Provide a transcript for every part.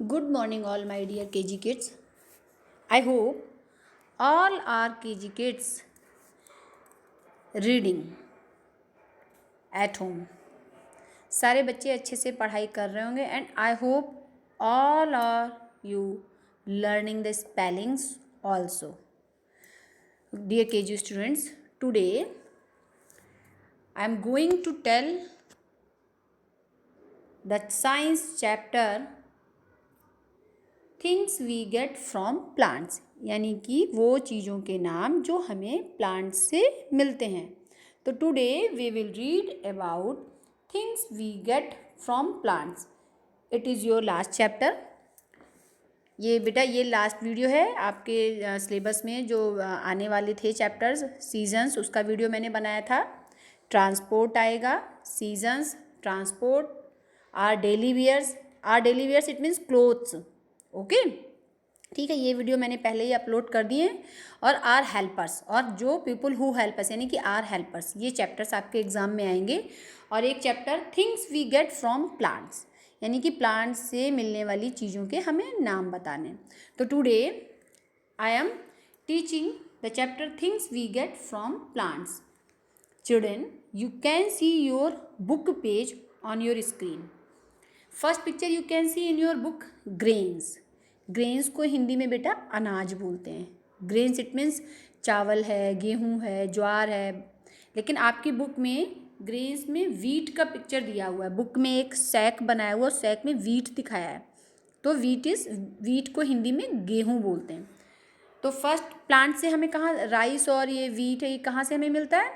Good morning, all my dear KG kids. I hope all are KG kids reading at home. सारे बच्चे अच्छे से पढ़ाई कर रहे होंगे and I hope all are you learning the spellings also. Dear KG students, today I am going to tell the science chapter things we get from plants, यानी कि वो चीज़ों के नाम जो हमें प्लांट्स से मिलते हैं. तो today we will read about things we get from plants. It is your last chapter. ये बेटा ये लास्ट वीडियो है आपके सिलेबस में जो आने वाले थे चैप्टर्स सीजन्स, उसका वीडियो मैंने बनाया था. ट्रांसपोर्ट आएगा, seasons, transport, our daily wears it means clothes. Okay ठीक है, ये वीडियो मैंने पहले ही अपलोड कर दिए हैं. और आर हेल्पर्स, और जो पीपल हु हेल्प अस यानी कि आर हेल्पर्स, ये चैप्टर्स आपके एग्जाम में आएंगे. और एक chapter things we get from plants, यानी कि प्लांट्स से मिलने वाली चीज़ों के हमें नाम बताने. तो today I am teaching the chapter things we get from plants. Children, you can see your book page on your screen. First picture you can see in your book grains. Grains को हिंदी में बेटा अनाज बोलते हैं. Grains it means चावल है, गेहूँ है, ज्वार है. लेकिन आपकी बुक में ग्रेन्स में वीट का पिक्चर दिया हुआ है. बुक में एक सैक बनाया हुआ, सैक में वीट दिखाया है. तो वीट को हिंदी में गेहूँ बोलते हैं. तो फर्स्ट प्लांट से हमें कहाँ, राइस और ये वीट है, ये कहाँ से हमें मिलता है?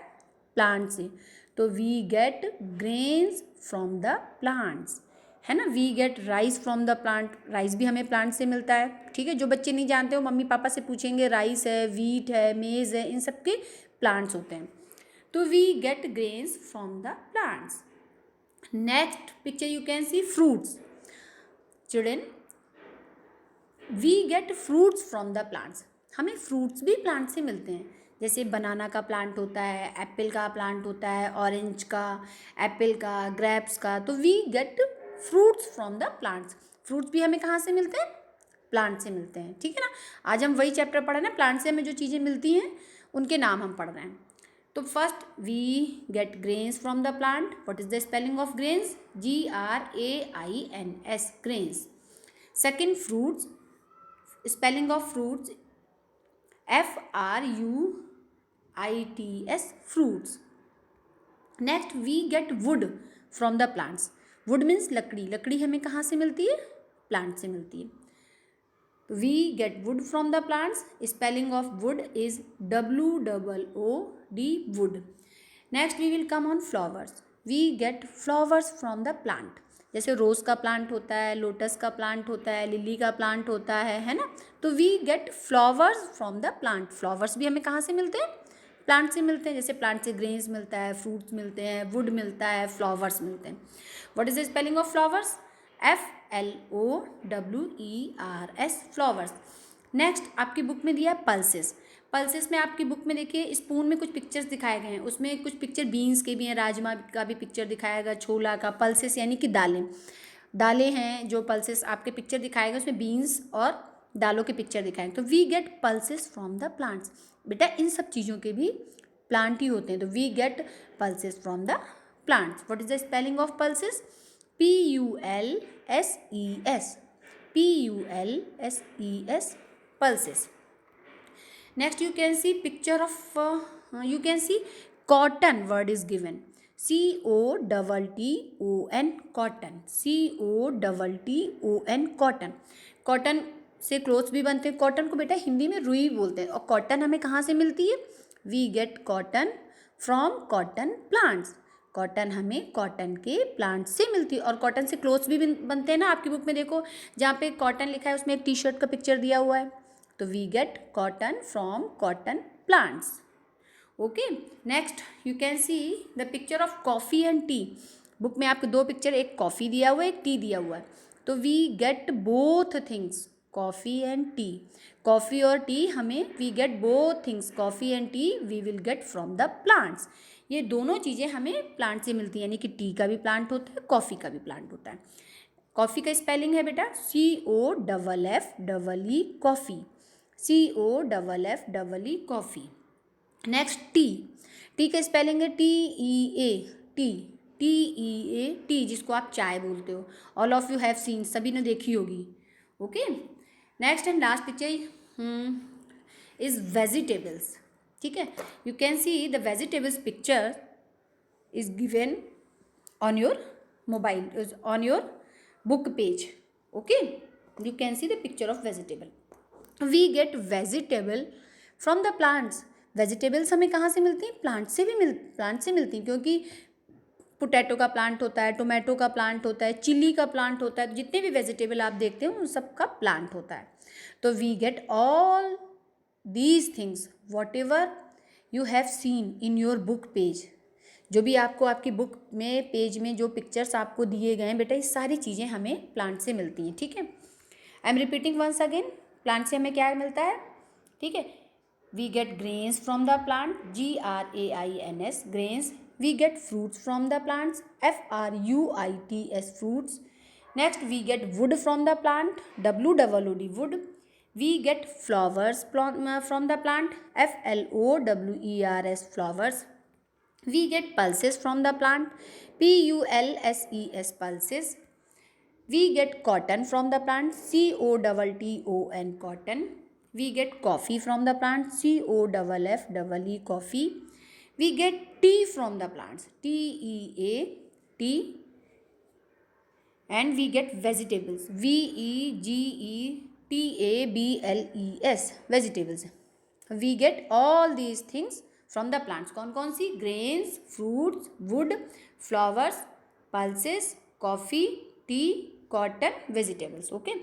प्लांट से. तो we get grains from the plants, है ना. We get rice from the plant, rice भी हमें प्लांट से मिलता है. ठीक है, जो बच्चे नहीं जानते हो मम्मी पापा से पूछेंगे. राइस है, वीट है, मेज़ है, इन सब के प्लांट्स होते हैं. तो we get grains from the plants. Next picture you can see fruits. Children, we get fruits from the plants. हमें फ्रूट्स भी प्लांट से मिलते हैं. जैसे बनाना का प्लांट होता है, एप्पल का प्लांट होता है, ऑरेंज का, एप्पल का, ग्रेप्स का. तो we get fruits from the plants. Fruits भी हमें कहाँ से मिलते हैं? प्लांट से मिलते हैं. ठीक है ना. आज हम वही चैप्टर पढ़ रहे हैं, प्लांट से हमें जो चीज़ें मिलती हैं उनके नाम हम पढ़ रहे हैं. तो first we get grains from the plant. What is the spelling of grains? GRAINS, grains. Second fruits, spelling of fruits FRUITS, fruits. Next we get wood from the plants. Wood means लकड़ी. लकड़ी हमें कहाँ से मिलती है? Plant से मिलती है. We get wood from the plants. Spelling of wood is WOOD, wood. Next we will come on flowers. We get flowers from the plant. जैसे रोज़ का प्लांट होता है, लोटस का प्लांट होता है, लिली का प्लांट होता है ना. तो we get flowers from the plant. Flowers भी हमें कहाँ से मिलते हैं? प्लांट से मिलते हैं. जैसे प्लांट से ग्रेन्स मिलता है, फ्रूट्स मिलते हैं, वुड मिलता है, फ्लावर्स मिलते हैं. What is the spelling of flowers? FLOWERS, flowers. Next आपकी बुक में दिया है पल्सेस. पल्सेस में आपकी बुक में देखिए स्पून में कुछ पिक्चर्स दिखाए गए हैं. उसमें कुछ पिक्चर बीन्स के भी हैं, राजमा का भी पिक्चर दिखाया गया, छोला का. पल्सेस यानी कि दालें हैं. जो पल्सेस आपके पिक्चर दिखाए गए उसमें बीन्स और दालों के पिक्चर दिखाए. तो we get pulses from the plants. बेटा इन सब चीज़ों के भी प्लांट ही होते हैं. तो we get pulses from the plants. What is the spelling of pulses? PULSES, pulses. Next you can see picture of you can see cotton. Word is given COTTON, cotton. COTTON, cotton. Cotton से clothes भी बनते हैं. Cotton को बेटा हिंदी में रुई बोलते हैं. और कॉटन हमें कहाँ से मिलती है? We get cotton from cotton plants. Cotton हमें कॉटन के प्लांट से मिलती है. और कॉटन से क्लोथ्स भी बनते हैं ना. आपकी बुक में देखो जहाँ पे कॉटन लिखा है उसमें एक टी शर्ट का पिक्चर दिया हुआ है. तो we get cotton from cotton plants. Okay. Next you can see the picture of coffee and tea. Book में आपको दो पिक्चर, एक कॉफ़ी दिया हुआ है, एक टी दिया हुआ है. तो we get both things, coffee and tea. Coffee और टी हमें, we get both things, coffee and tea we will get from the plants. ये दोनों चीज़ें हमें प्लांट से मिलती हैं. यानी कि टी का भी प्लांट होता है, कॉफ़ी का भी प्लांट होता है. कॉफ़ी का स्पेलिंग है बेटा COFFEE coffee, COFFEE coffee. Next T का स्पेलिंग है TEA, जिसको आप चाय बोलते हो। All of you have scene, सभी ने देखी होगी। Okay, next and last picture is vegetables. ठीक है, you can see the vegetables picture is given on your mobile, is on your book page. Okay, you can see the picture of vegetable. We get vegetable from the plants. Vegetables हमें कहाँ से मिलती हैं? Plant से मिलती हैं, क्योंकि potato का प्लांट होता है, टोमेटो का प्लांट होता है, चिली का प्लांट होता है, जितने भी वेजिटेबल आप देखते हो उन सब का प्लांट होता है। तो we get all these things whatever you have seen in your book page. जो भी आपको आपकी बुक में पेज में जो पिक्चर्स आपको दिए गए हैं बेटा, ये सारी चीज़ें हमें प्लांट से मिलती हैं। ठीक है, I am repeating once again, plant से हमें क्या मिलता है? ठीक है, we get grains from the plant, GRAINS grains. We get fruits from the plants, FRUITS fruits. Next we get wood from the plant, WOOD wood. We get flowers from the plant, FLOWERS flowers. We get pulses from the plant, PULSES pulses. We get cotton from the plant, COTTON cotton. We get coffee from the plant, COFFE coffee. We get tea from the plants, TEA tea. And we get vegetables, VEGETABLES vegetables. We get all these things from the plants. कौन कौन सी? Grains, fruits, wood, flowers, pulses, coffee, tea, cotton, vegetables. Okay,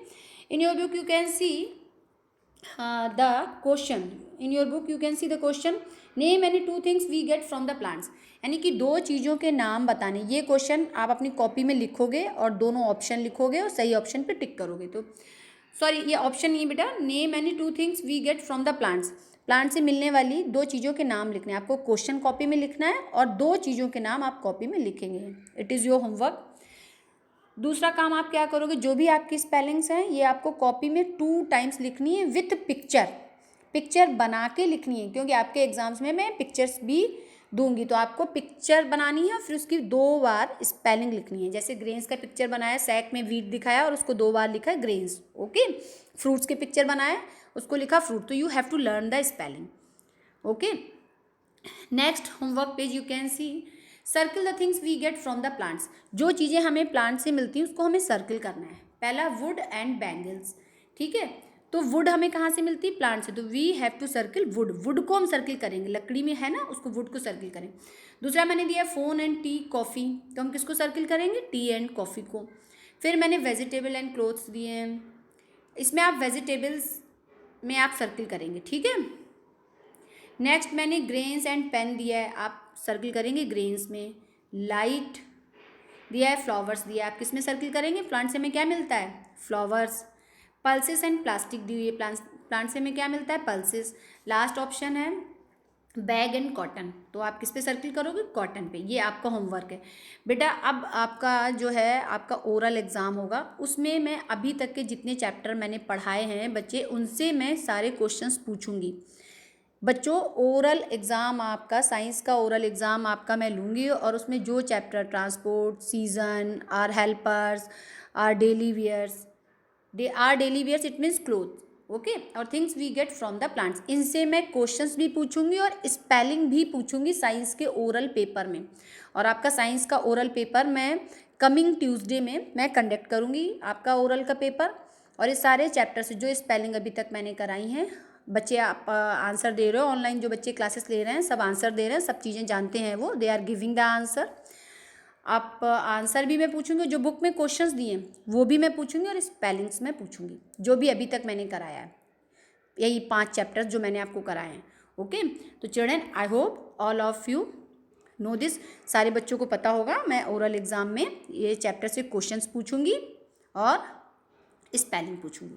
in your book you can see the question. In your book you can see the question, name any two things we get from the plants. यानी कि दो चीज़ों के नाम बताने। ये question आप अपनी कॉपी में लिखोगे और दोनों ऑप्शन लिखोगे और सही ऑप्शन पे टिक करोगे। तो सॉरी, ये ऑप्शन नहीं बेटा, name any two things we get from the plants. Plant से मिलने वाली दो चीज़ों के नाम लिखने हैं। आपको क्वेश्चन कॉपी में लिखना है और दो चीज़ों के नाम आप कॉपी में लिखेंगे। It is your homework. दूसरा काम आप क्या करोगे, जो भी आपकी स्पेलिंग्स हैं ये आपको कॉपी में 2 टाइम्स लिखनी है विथ पिक्चर बना के लिखनी है, क्योंकि आपके एग्जाम्स में मैं पिक्चर्स भी दूंगी। तो आपको पिक्चर बनानी है और फिर उसकी 2 बार स्पेलिंग लिखनी है। जैसे ग्रेन्स का पिक्चर बनाया, सैक में वीट दिखाया और उसको 2 बार लिखा है ग्रेन्स। ओके, फ्रूट्स के पिक्चर बनाया, उसको लिखा फ्रूट। तो you have to learn the spelling. Okay, next homework page you can see circle the things we get from the plants. जो चीज़ें हमें प्लांट से मिलती हैं उसको हमें सर्किल करना है। पहला वुड एंड बैंगल्स। ठीक है, तो वुड हमें कहाँ से मिलती है? प्लांट से। तो we have to circle wood. Wood को हम सर्किल करेंगे, लकड़ी में है ना, उसको वुड को सर्किल करें। दूसरा मैंने दिया फोन एंड टी, कॉफ़ी। तो हम किसको सर्किल करेंगे? टी एंड कॉफ़ी को। फिर मैंने वेजिटेबल एंड क्लोथ्स दिए हैं, इसमें आप वेजिटेबल्स में आप सर्किल करेंगे। ठीक है, नेक्स्ट मैंने ग्रेन्स एंड पेन दिया है, आप सर्किल करेंगे ग्रेन्स में। लाइट दिया है, फ्लावर्स दिया है, आप किस में सर्किल करेंगे? प्लांट से हमें क्या मिलता है? फ्लावर्स। पल्सेस एंड प्लास्टिक दी हुई है, प्लांट से हमें क्या मिलता है? पल्सेस। लास्ट ऑप्शन है बैग एंड कॉटन। तो आप किस पे सर्किल करोगे? कॉटन पे। ये आपका होमवर्क है बेटा। अब आपका जो है आपका ओरल एग्ज़ाम होगा, उसमें मैं अभी तक के जितने चैप्टर मैंने पढ़ाए हैं बच्चे, उनसे मैं सारे क्वेश्चंस पूछूंगी। बच्चों, ओरल एग्ज़ाम आपका, साइंस का ओरल एग्ज़ाम आपका मैं लूँगी और उसमें जो chapter transport, season, our helpers, our daily wears, it means cloth. Okay, और things we get from the plants, इनसे मैं क्वेश्चंस भी पूछूंगी और स्पेलिंग भी पूछूंगी साइंस के ओरल पेपर में। और आपका साइंस का ओरल पेपर मैं कमिंग ट्यूसडे में मैं कंडक्ट करूँगी आपका ओरल का पेपर। और ये सारे चैप्टर से जो स्पेलिंग अभी तक मैंने कराई हैं, बच्चे आप आंसर दे रहे हो, ऑनलाइन जो बच्चे क्लासेस ले रहे हैं सब आंसर दे रहे हैं, सब चीज़ें जानते हैं वो, they are giving the answer. आप आंसर भी मैं पूछूंगी, जो बुक में क्वेश्चंस दिए वो भी मैं पूछूंगी और स्पेलिंग्स में पूछूंगी, जो भी अभी तक मैंने कराया है, यही 5 चैप्टर्स जो मैंने आपको कराए हैं। ओके, तो children, I hope all of you know this. सारे बच्चों को पता होगा मैं ओरल एग्ज़ाम में ये चैप्टर से क्वेश्चंस पूछूंगी और स्पेलिंग पूछूंगी।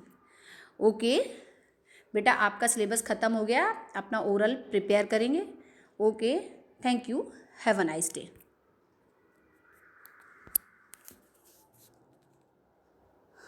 ओके बेटा, आपका सिलेबस ख़त्म हो गया, अपना ओरल प्रिपेयर करेंगे। Okay, thank you, have a nice day.